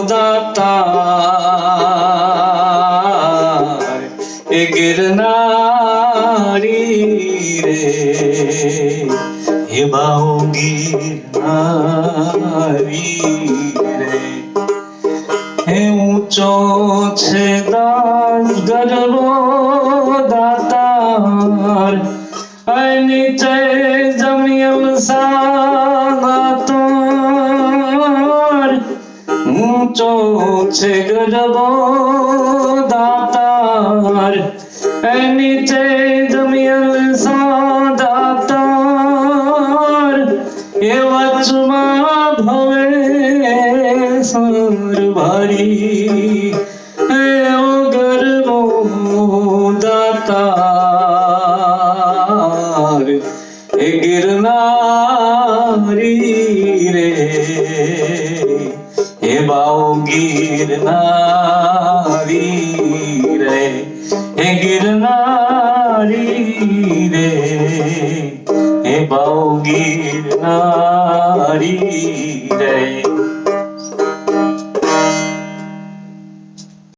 દાતાર એ ગિરનારી રે હે બાઓ ગિરનારી રે હે ઊંચો છે દાસ ગરબો દાતાર નીચે જમીન સાગર ઊંચો છે ગરબો દાતાર નીચે જમીન સાદાતાર એ વચમાં ભવે સર ભરી એવો ગરબો દાતાર એ ગિરનારી રે હે બાઓ ગિરનારી રે હે ગિરનારી રે હે બાઓ ગિરનારી રે